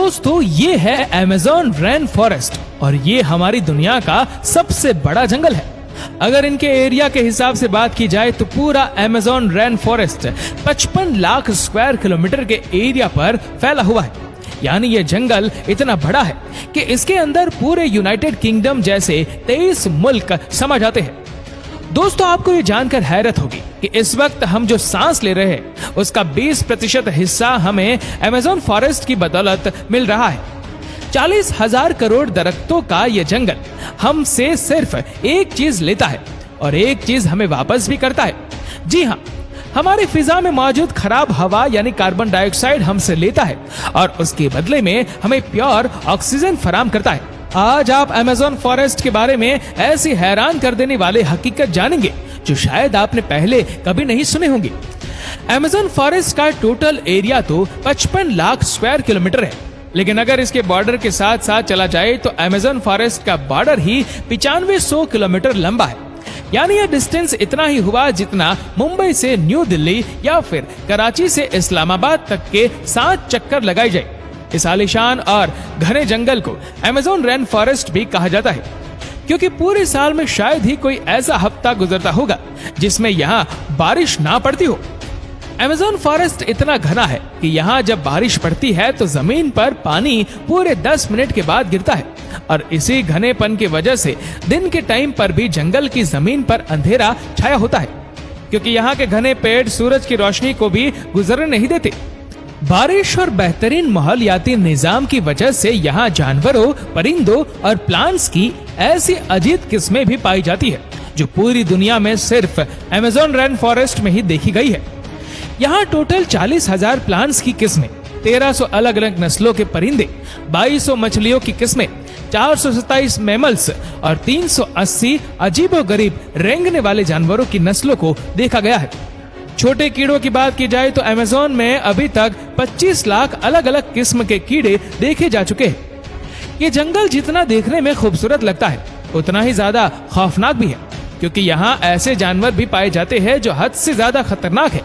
दोस्तों ये है अमेज़न रेन फॉरेस्ट और ये हमारी दुनिया का सबसे बड़ा जंगल है। अगर इनके एरिया के हिसाब से बात की जाए तो पूरा Amazon rain forest 55 lakh square kilometre के एरिया पर फैला हुआ है। यानी ये जंगल इतना बड़ा है कि इसके अंदर पूरे यूनाइटेड किंगडम जैसे 23 मुल्क समा जाते हैं। दोस्तों आपको ये जानकर हैरत होगी कि इस वक्त हम जो सांस ले रहे हैं उसका 20% हिस्सा हमें अमेज़न फॉरेस्ट की बदौलत मिल रहा है। 40,000 करोड़ दरख्तों का ये जंगल हमसे सिर्फ एक चीज लेता है और एक चीज हमें वापस भी करता है। जी हाँ, हमारी फिजा में मौजूद खराब हवा यानी कार्बन डाइऑक्साइड हमसे लेता है और उसके बदले में हमें प्योर ऑक्सीजन फराहम करता है। आज आप अमेज़न फॉरेस्ट के बारे में ऐसी हैरान कर देने वाले हकीकत जानेंगे जो शायद आपने पहले कभी नहीं सुने होंगे। अमेज़न फॉरेस्ट का टोटल एरिया तो 55 लाख स्क्वायर किलोमीटर है, लेकिन अगर इसके बॉर्डर के साथ साथ चला जाए तो अमेज़न फॉरेस्ट का बॉर्डर ही 9500 किलोमीटर लंबा है। यानी यह डिस्टेंस इतना ही हुआ जितना मुंबई से न्यू दिल्ली या फिर कराची से इस्लामाबाद तक के 7 चक्कर लगाए जाए। इस आलीशान और घने जंगल को अमेज़न रेन फॉरेस्ट भी कहा जाता है, क्योंकि पूरे साल में शायद ही कोई ऐसा हफ्ता गुजरता होगा जिसमें यहाँ बारिश ना पड़ती हो। अमेज़न फॉरेस्ट इतना घना है कि यहाँ जब बारिश पड़ती है तो जमीन पर पानी पूरे 10 मिनट के बाद गिरता है और इसी घनेपन की वजह से दिन के टाइम पर भी जंगल की जमीन पर अंधेरा छाया होता है, क्योंकि यहाँ के घने पेड़ सूरज की रोशनी को भी गुजरने नहीं देते। बारिश और बेहतरीन माहौलियाती निजाम की वजह से यहाँ जानवरों, परिंदों और प्लांट्स की ऐसी अजीब किस्में भी पाई जाती है जो पूरी दुनिया में सिर्फ अमेज़न रेन फॉरेस्ट में ही देखी गई है। यहाँ टोटल 40,000 प्लांट्स की किस्में, 1300 अलग अलग नस्लों के परिंदे, 2200 मछलियों की किस्में, 427 मैमल्स और 380 अजीबोगरीब रेंगने वाले जानवरों की नस्लों को देखा गया है। छोटे कीड़ों की बात की जाए तो अमेज़न में अभी तक 25 लाख अलग अलग किस्म के कीड़े देखे जा चुके हैं। ये जंगल जितना देखने में खूबसूरत लगता है उतना ही ज्यादा खौफनाक भी है, क्योंकि यहाँ ऐसे जानवर भी पाए जाते हैं जो हद से ज्यादा खतरनाक है।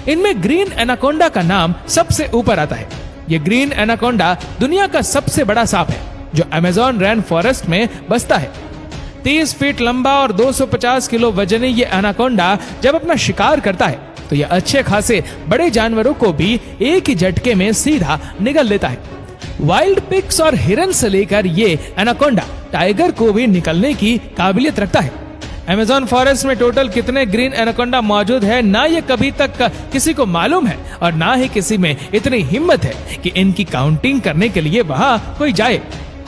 इनमें ग्रीन एनाकोंडा का नाम सबसे ऊपर आता है। ये ग्रीन एनाकोंडा दुनिया का सबसे बड़ा सांप है जो अमेज़न रेन फॉरेस्ट में बसता है। 30 फीट लंबा और 250 किलो वजनी ये एनाकोंडा जब अपना शिकार करता है तो ये अच्छे खासे बड़े जानवरों को भी एक ही झटके में सीधा निगल लेता है। वाइल्ड पिग्स और हिरन से लेकर ये एनाकोंडा टाइगर को भी निकलने की काबिलियत रखता है। अमेज़न फॉरेस्ट में टोटल कितने ग्रीन एनाकोंडा मौजूद है ना ये कभी तक किसी को मालूम है और ना ही किसी में इतनी हिम्मत है कि इनकी काउंटिंग करने के लिए वहाँ कोई जाए।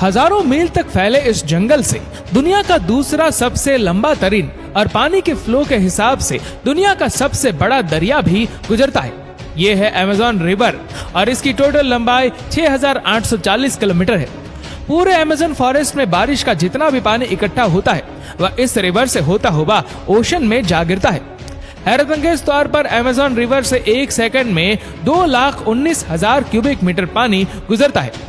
हजारों मील तक फैले इस जंगल से दुनिया का दूसरा सबसे लंबा तरीन और पानी के फ्लो के हिसाब से दुनिया का सबसे बड़ा दरिया भी गुजरता है। ये है अमेज़न रिवर और इसकी टोटल लंबाई 6,840 किलोमीटर है। पूरे अमेज़न फॉरेस्ट में बारिश का जितना भी पानी इकट्ठा होता है वह इस रिवर से होता हुआ ओशन में जा गिरता है। हैरतअंगेज तौर पर अमेज़न रिवर से एक सेकंड में 2,19,000 क्यूबिक मीटर पानी गुजरता है।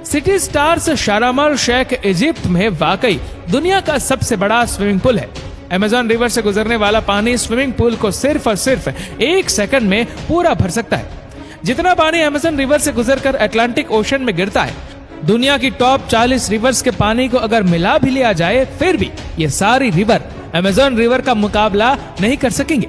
सिटी स्टार्स शारम अल शेख इजिप्ट में वाकई दुनिया का सबसे बड़ा स्विमिंग पूल है। अमेज़न रिवर से गुजरने वाला पानी स्विमिंग पूल को सिर्फ और सिर्फ एक सेकंड में पूरा भर सकता है। जितना पानी अमेज़न रिवर से गुजरकर अटलांटिक ओशन में गिरता है, दुनिया की टॉप 40 रिवर्स के पानी को अगर मिला भी लिया जाए फिर भी ये सारी रिवर अमेज़न रिवर का मुकाबला नहीं कर सकेंगे।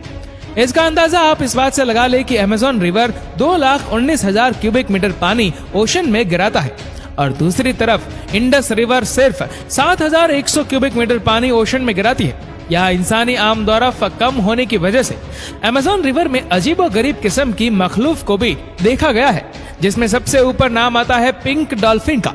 इसका अंदाजा आप इस बात से लगा ले कि अमेज़न रिवर 2,19,000 क्यूबिक मीटर पानी ओशन में गिराता है और दूसरी तरफ इंडस रिवर सिर्फ 7,100 क्यूबिक मीटर पानी ओशन में गिराती है। यहाँ इंसानी आमदोरफ्त कम होने की वजह से अमेज़न रिवर में अजीबोगरीब किस्म की मखलूक को भी देखा गया है, जिसमें सबसे ऊपर नाम आता है पिंक डॉल्फिन का।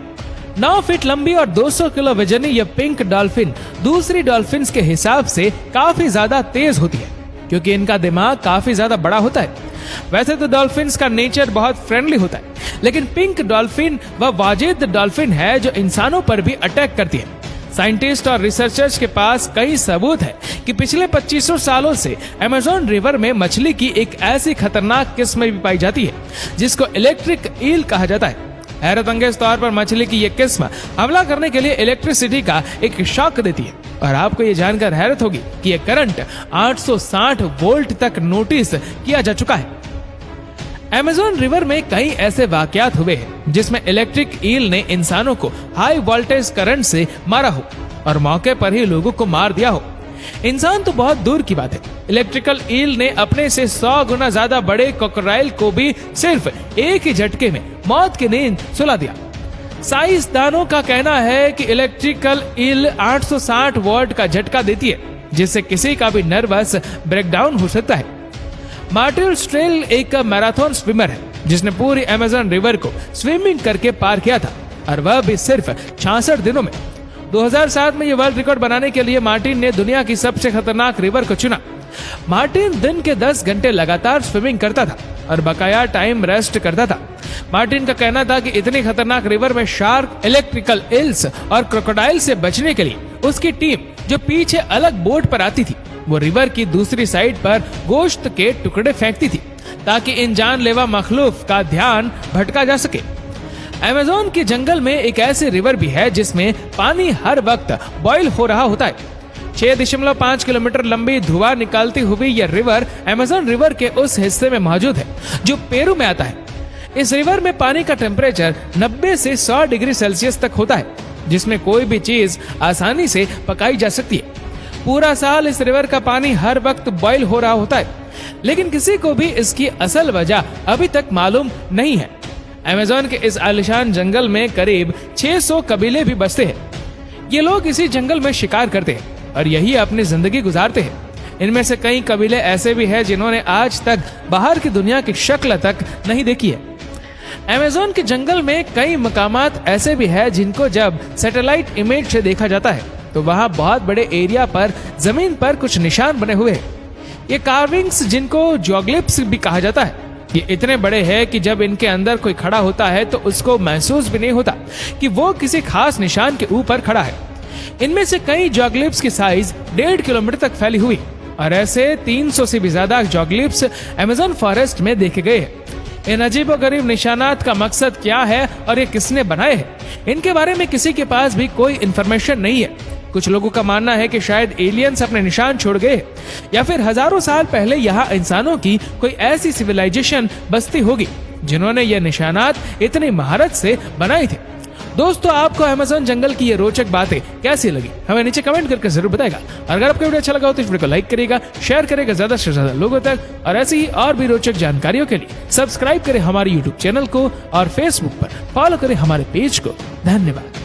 9 फीट लंबी और 200 किलो वजनी यह पिंक डॉल्फिन दूसरी डॉल्फिन के हिसाब से काफी ज्यादा तेज होती है, क्योंकि इनका दिमाग काफी ज्यादा बड़ा होता है। वैसे तो डॉल्फिन्स का नेचर बहुत फ्रेंडली होता है, लेकिन पिंक डॉल्फिन वह वाजिद डॉल्फिन है जो इंसानों पर भी अटैक करती है। साइंटिस्ट और रिसर्चर्स के पास कई सबूत है कि पिछले 2500 सालों से अमेज़न रिवर में मछली की एक ऐसी खतरनाक किस्म भी पाई जाती है जिसको इलेक्ट्रिक ईल कहा जाता है। हैरतअंगेज तौर पर मछली की यह किस्म हमला करने के लिए इलेक्ट्रिसिटी का एक शॉक देती है और आपको ये जानकर हैरत होगी कि यह करंट 860 वोल्ट तक नोटिस किया जा चुका है। अमेज़न रिवर में कई ऐसे वाकयात हुए हैं जिसमें इलेक्ट्रिक ईल ने इंसानों को हाई वोल्टेज करंट से मारा हो और मौके पर ही लोगों को मार दिया हो। इंसान तो बहुत दूर की बात है, इलेक्ट्रिकल ईल ने अपने से 100 गुना ज्यादा बड़े क्रोकोडाइल को भी सिर्फ एक ही झटके में मौत की नींद सुला दिया। साइंसदानों का कहना है कि इलेक्ट्रिकल ईल 860 वॉट का झटका देती है, जिससे किसी का भी नर्वस ब्रेकडाउन हो सकता है। मार्टिन स्ट्रेल एक मैराथन स्विमर है जिसने पूरी अमेज़न रिवर को स्विमिंग करके पार किया था, और वह भी सिर्फ 66 दिनों में। 2007 में यह वर्ल्ड रिकॉर्ड बनाने के लिए मार्टिन ने दुनिया की सबसे खतरनाक रिवर को चुना। मार्टिन दिन के 10 घंटे लगातार स्विमिंग करता था और बकाया टाइम रेस्ट करता था। मार्टिन का कहना था कि इतनी खतरनाक रिवर में शार्क, इलेक्ट्रिकल इल्स और क्रोकोडाइल से बचने के लिए उसकी टीम जो पीछे अलग बोट पर आती थी, वो रिवर की दूसरी साइड पर गोश्त के टुकड़े फेंकती थी ताकि इन जानलेवा मखलूक का ध्यान भटका जा सके। अमेज़न के जंगल में एक ऐसी रिवर भी है जिसमें पानी हर वक्त बॉयल हो रहा होता है। 6.5 किलोमीटर लंबी धुआं निकालती हुई यह रिवर अमेज़न रिवर के उस हिस्से में मौजूद है जो पेरू में आता है। इस रिवर में पानी का टेम्परेचर 90 से 100 डिग्री सेल्सियस तक होता है, जिसमें कोई भी चीज आसानी से पकाई जा सकती है। पूरा साल इस रिवर का पानी हर वक्त बॉयल हो रहा होता है, लेकिन किसी को भी इसकी असल वजह अभी तक मालूम नहीं है। अमेज़न के इस आलिशान जंगल में करीब 600 कबीले भी बसते हैं। ये लोग इसी जंगल में शिकार करते हैं और यही अपनी जिंदगी गुजारते हैं। इनमें से कई कबीले ऐसे भी हैं जिन्होंने आज तक बाहर की दुनिया की शक्ल तक नहीं देखी है। अमेज़न के जंगल में कई मकामात ऐसे भी हैं जिनको जब सैटेलाइट इमेज से देखा जाता है तो वहां बहुत बड़े एरिया पर जमीन पर कुछ निशान बने हुए हैं। ये कार्विंग्स, जिनको जियोग्लिफ्स भी कहा जाता है, ये इतने बड़े हैं कि जब इनके अंदर कोई खड़ा होता है तो उसको महसूस भी नहीं होता कि वो किसी खास निशान के ऊपर खड़ा है। इनमें से कई जियोग्लिफ्स की साइज 1.5 किलोमीटर तक फैली हुई और ऐसे 300 से भी ज्यादा जियोग्लिफ्स अमेज़न फॉरेस्ट में देखे गए हैं। इन अजीबोगरीब निशानात का मकसद क्या है और ये किसने बनाए हैं, इनके बारे में किसी के पास भी कोई इंफॉर्मेशन नहीं है। कुछ लोगों का मानना है कि शायद एलियंस अपने निशान छोड़ गए या फिर हजारों साल पहले यहाँ इंसानों की कोई ऐसी सिविलाइजेशन बसती होगी जिन्होंने ये निशानात इतनी महारत से बनाए थे। दोस्तों, आपको अमेज़न जंगल की ये रोचक बातें कैसी लगी हमें नीचे कमेंट करके जरूर बताएगा। और अगर आपको वीडियो अच्छा लगा हो तो इस वीडियो को लाइक करिएगा, शेयर करेगा ज्यादा से ज्यादा लोगों तक, और ऐसी ही और भी रोचक जानकारियों के लिए सब्सक्राइब करें हमारे यूट्यूब चैनल को और फेसबुक पर फॉलो करें हमारे पेज को। धन्यवाद।